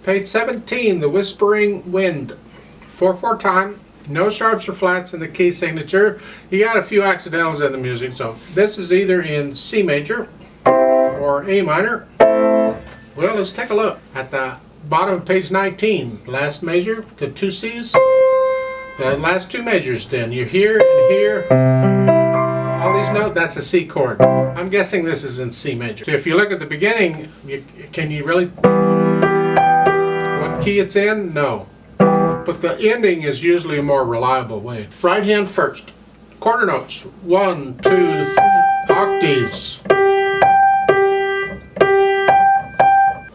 Page 17, the Whispering Wind. 4/4 time, no sharps or flats in the key signature. You got a few accidentals in the music, so this is either in C major or A minor. Well, let's take a look at the bottom of page 19. Last measure, the 2 C's. The last 2 measures then. You're here and here. All these notes, that's a C chord. I'm guessing this is in C major. So if you look at the beginning, can you really... What key it's in? No. But the ending is usually a more reliable way. Right hand first. Quarter notes. 1, 2, 3, octaves.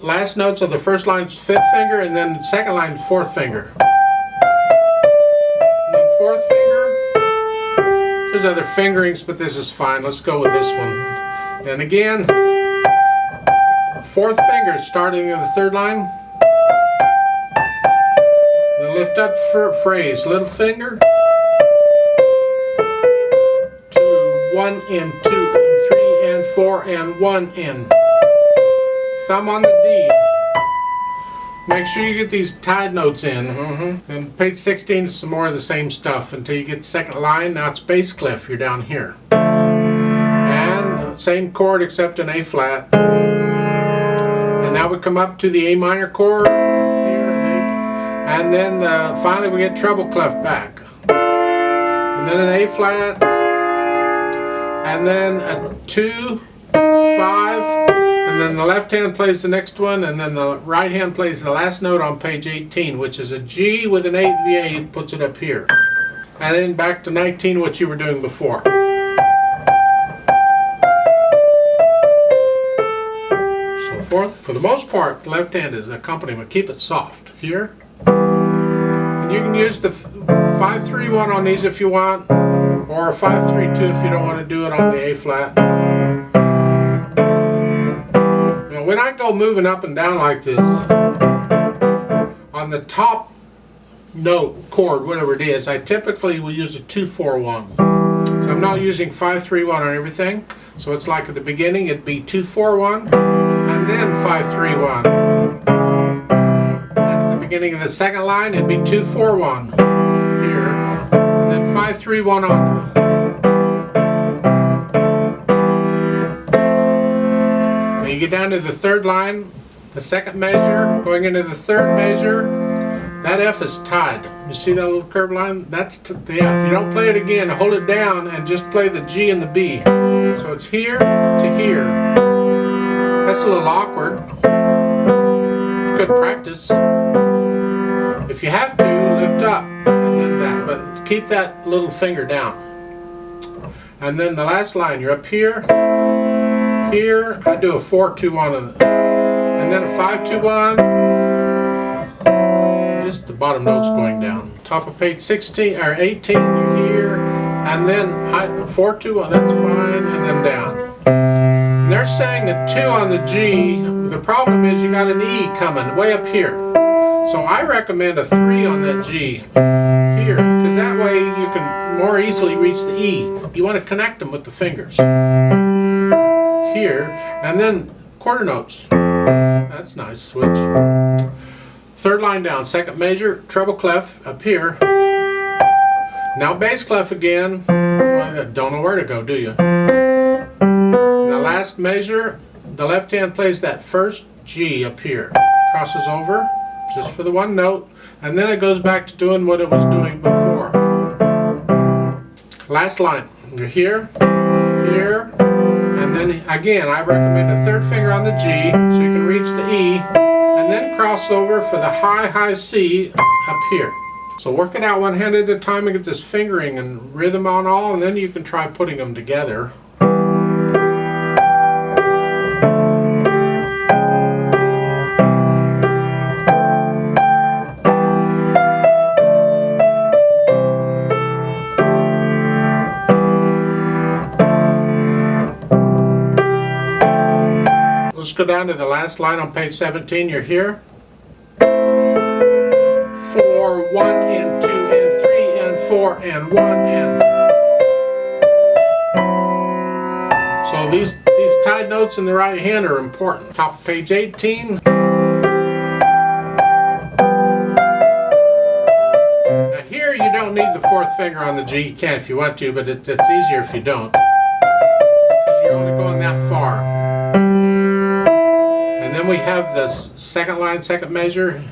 Last notes of the first line's 5th finger, and then second line 4th finger. And then 4th finger. There's other fingerings, but this is fine. Let's go with this one. And again, 4th finger starting in the 3rd line. Then lift up the phrase, little finger. 2, 1 and 2 and 3 and 4 and 1 and. Thumb on the D. Make sure you get these tied notes in. Then page 16 is some more of the same stuff until you get the second line. Now it's bass clef. You're down here. And same chord except an A flat. And now we come up to the A minor chord. And then finally we get treble clef back. And then an A flat. And then a 2, 5. And then the left hand plays the next one, and then the right hand plays the last note on page 18, which is a G with an 8 VA, puts it up here. And then back to 19, what you were doing before. So forth. For the most part, left hand is accompaniment. Keep it soft. Here. And you can use the 5-3-1 on these if you want, or a 5-3-2 if you don't want to do it on the A flat. When I go moving up and down like this, on the top note, chord, whatever it is, I typically will use a 2-4-1. So I'm not using 5-3-1 on everything. So it's like at the beginning it'd be 2-4-1 and then 5-3-1. And at the beginning of the second line it'd be 2-4-1 here, and then 5-3-1 on. You get down to the 3rd line, the 2nd measure, going into the 3rd measure, that F is tied. You see that little curved line? That's the F. You don't play it again, hold it down and just play the G and the B. So it's here to here. That's a little awkward. It's good practice. If you have to, lift up and then that, but keep that little finger down. And then the last line, you're up here. Here, I do a 4-2-1 and then a 5-2-1, just the bottom notes going down. Top of page 16 or 18, you're here, and then 4-2-1, that's fine, and then down. And they're saying a 2 on the G. The problem is you got an E coming way up here. So I recommend a 3 on that G here, because that way you can more easily reach the E. You want to connect them with the fingers. Here, and then quarter notes. That's nice, switch. 3rd line down, 2nd measure, treble clef up here. Now bass clef again. Well, don't know where to go, do you? The last measure, the left hand plays that first G up here. Crosses over, just for the 1 note, and then it goes back to doing what it was doing before. Last line, you're here, here, and then again, I recommend a 3rd finger on the G so you can reach the E, and then cross over for the high C up here. So work it out one hand at a time and get this fingering and rhythm on all, and then you can try putting them together. Let's go down to the last line on page 17. You're here. 4, 1 and 2 and 3 and 4 and 1 and. So these tied notes in the right hand are important. Top of page 18. don't need the fourth finger on the G. You can if you want to, but it's easier if you don't, because you're only going that far. And then we have the second line, second measure.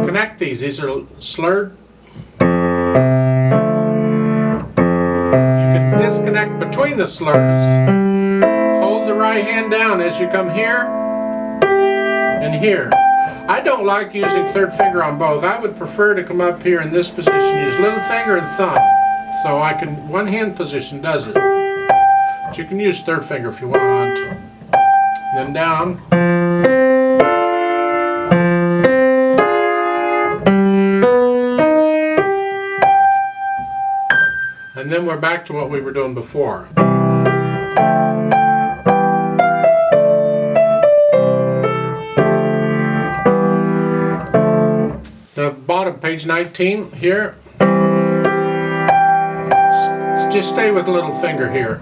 Connect these. These are slurred. You can disconnect between the slurs. Hold the right hand down as you come here and here. I don't like using third finger on both. I would prefer to come up here in this position, use little finger and thumb. So I can, one hand position does it. But you can use third finger if you want. Then down. And then we're back to what we were doing before. The bottom, page 19 here. Just stay with little finger here.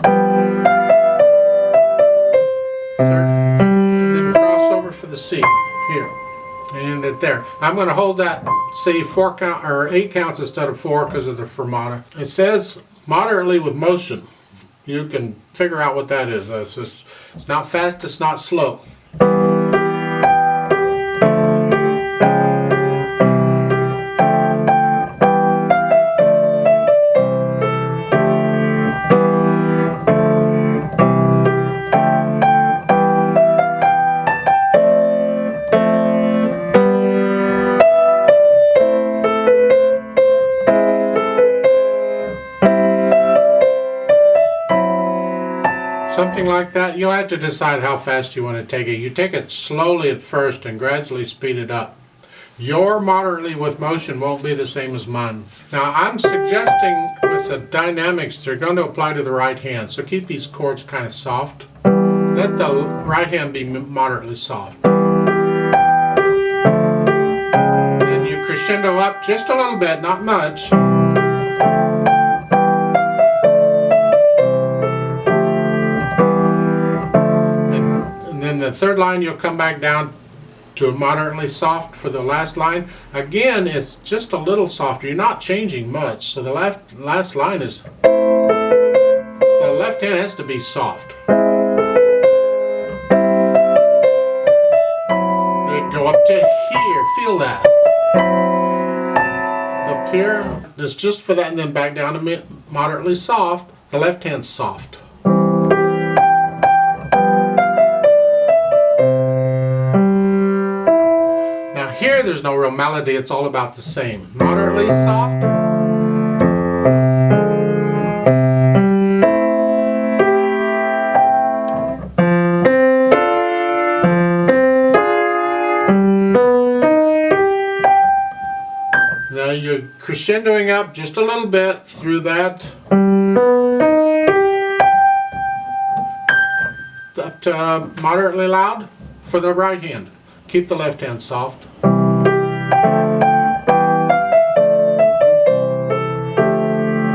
Third, and then cross over for the C here. And it there. I'm going to hold that C 4 count or 8 counts instead of 4 because of the fermata. It says moderately with motion. You can figure out what that is. It's not fast, it's not slow. Something like that. You'll have to decide how fast you want to take it. You take it slowly at first and gradually speed it up. Your moderately with motion won't be the same as mine. Now I'm suggesting with the dynamics they're going to apply to the right hand. So keep these chords kind of soft. Let the right hand be moderately soft. Then you crescendo up just a little bit, not much. The third line you'll come back down to a moderately soft for the last line. Again, it's just a little softer. You're not changing much. So the last line is, so the left hand has to be soft. Then go up to here. Feel that. Up here, it's just for that, and then back down to moderately soft. The left hand's soft. Here there's no real melody, it's all about the same. Moderately soft. Now you're crescendoing up just a little bit through that. Up to moderately loud for the right hand. Keep the left hand soft.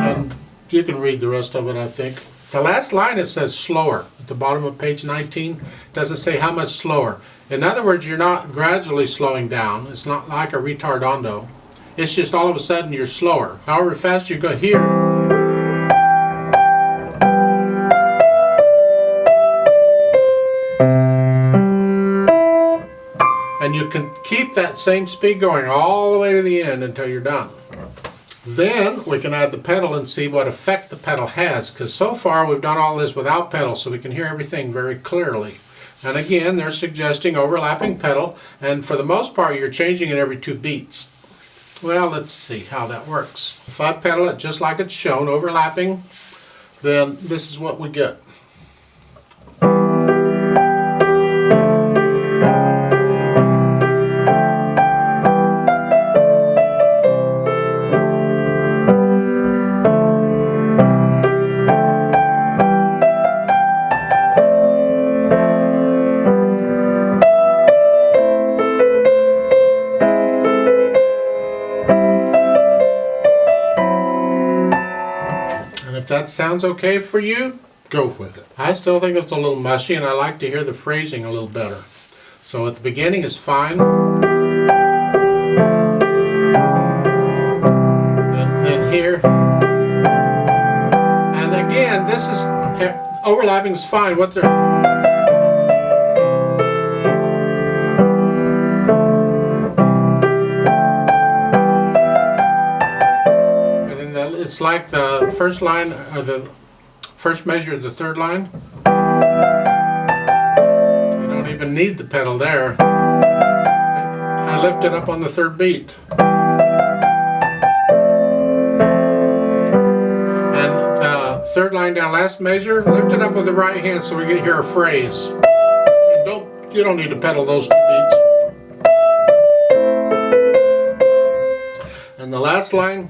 And you can read the rest of it, I think. The last line, it says slower. At the bottom of page 19, it doesn't say how much slower. In other words, you're not gradually slowing down. It's not like a retardando. It's just all of a sudden you're slower. However fast you go here, and you can keep that same speed going all the way to the end until you're done. Then we can add the pedal and see what effect the pedal has, because so far we've done all this without pedal, so we can hear everything very clearly. And again, they're suggesting overlapping pedal, and for the most part you're changing it every 2 beats. Well, let's see how that works. If I pedal it just like it's shown, overlapping, then this is what we get. If that sounds okay for you, go with it. I still think it's a little mushy, and I like to hear the phrasing a little better. So at the beginning is fine. this is overlapping is fine. What they're it's like the first line, or the first measure of the third line. You don't even need the pedal there. I lift it up on the third beat. And the third line down, last measure, lift it up with the right hand so we can hear a phrase. And you don't need to pedal those two beats. And the last line,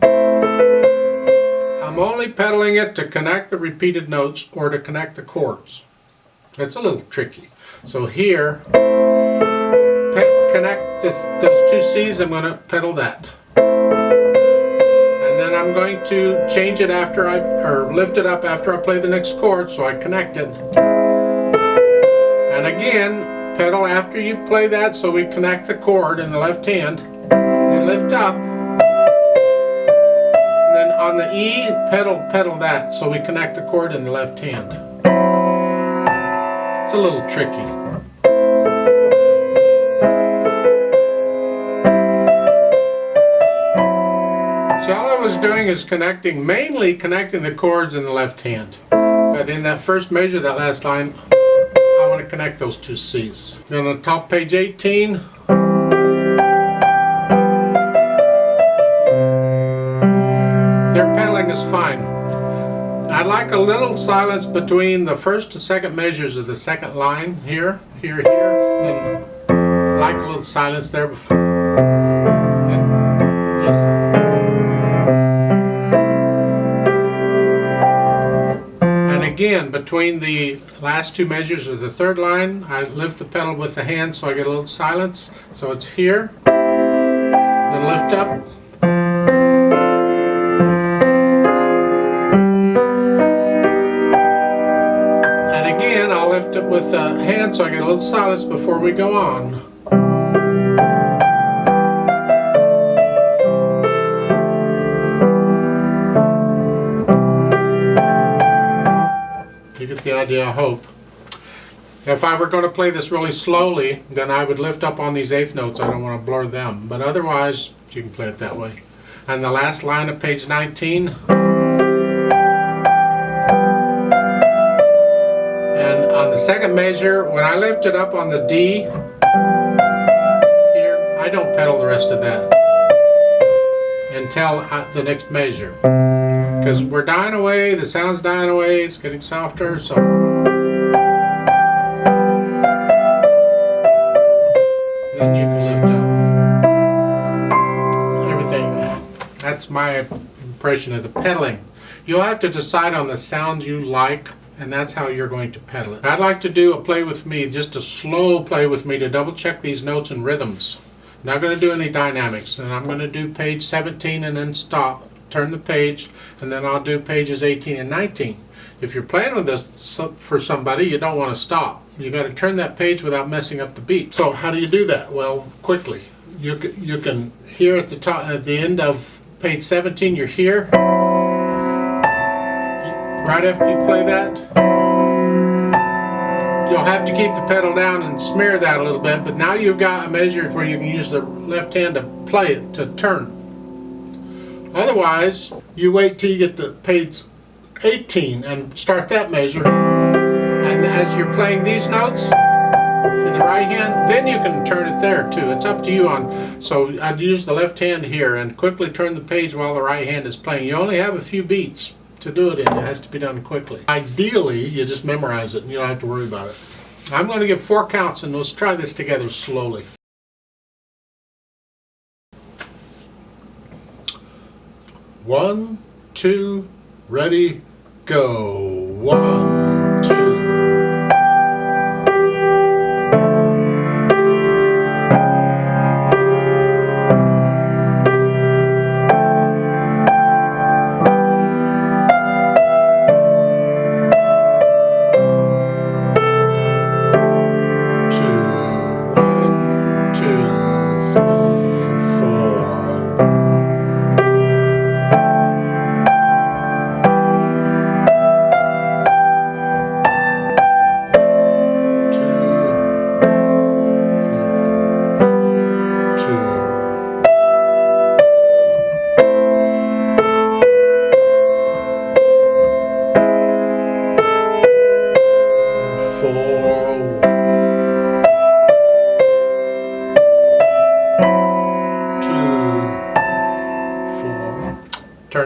I'm only pedaling it to connect the repeated notes or to connect the chords. It's a little tricky. So here, connect those two C's, I'm going to pedal that. And then I'm going to change it or lift it up after I play the next chord, so I connect it. And again, pedal after you play that so we connect the chord in the left hand. And lift up. Then on the E, pedal that so we connect the chord in the left hand. It's a little tricky. So all I was doing is mainly connecting the chords in the left hand. But in that first measure, that last line, I want to connect those two C's. Then on top page 18, their pedaling is fine. I like a little silence between the first and second measures of the second line, here, here, here, and I like a little silence there before. And just, and again, between the last two measures of the third line, I lift the pedal with the hand so I get a little silence. So it's here, then lift up. I'll lift it with the hand so I get a little silence before we go on. You get the idea, I hope. If I were going to play this really slowly, then I would lift up on these eighth notes. I don't want to blur them. But otherwise, you can play it that way. And the last line of page 19. On the second measure, when I lift it up on the D, here, I don't pedal the rest of that until the next measure. Because we're dying away, the sound's dying away, it's getting softer, so. Then you can lift up everything. That's my impression of the pedaling. You'll have to decide on the sounds you like, and that's how you're going to pedal it. I'd like to do a play with me, just a slow play with me to double check these notes and rhythms. Not going to do any dynamics, and I'm going to do page 17 and then stop, turn the page, and then I'll do pages 18 and 19. If you're playing with this for somebody, you don't want to stop. You got to turn that page without messing up the beat. So how do you do that? Well, quickly. You can hear at the end of page 17, you're here. Right after you play that, you'll have to keep the pedal down and smear that a little bit, but now you've got a measure where you can use the left hand to play it, to turn. Otherwise, you wait till you get to page 18 and start that measure, and as you're playing these notes in the right hand, then you can turn it there too. It's up to you so I'd use the left hand here and quickly turn the page while the right hand is playing. You only have a few beats to do it in. It has to be done quickly. Ideally, you just memorize it and you don't have to worry about it. I'm going to give 4 counts and let's try this together slowly. 1, 2, ready, go. 1, 2.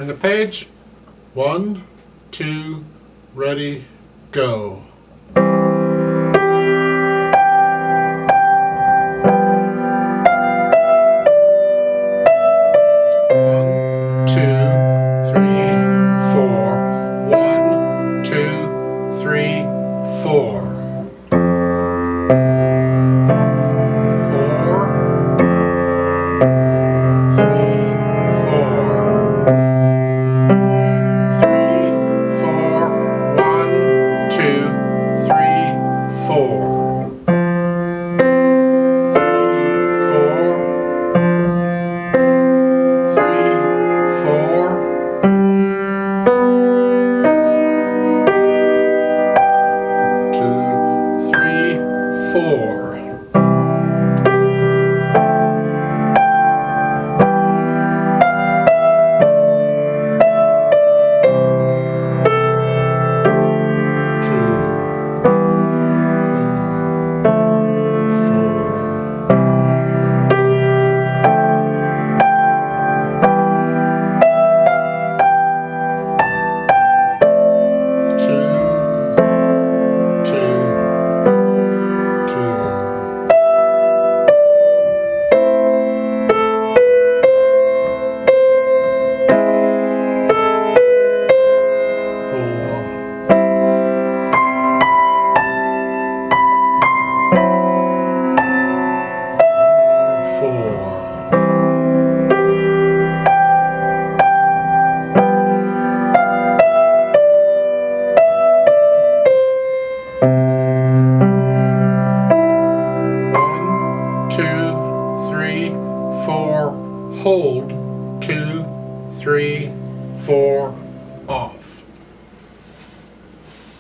Turn the page. 1, 2, ready, go. 4, hold, 2, 3, 4,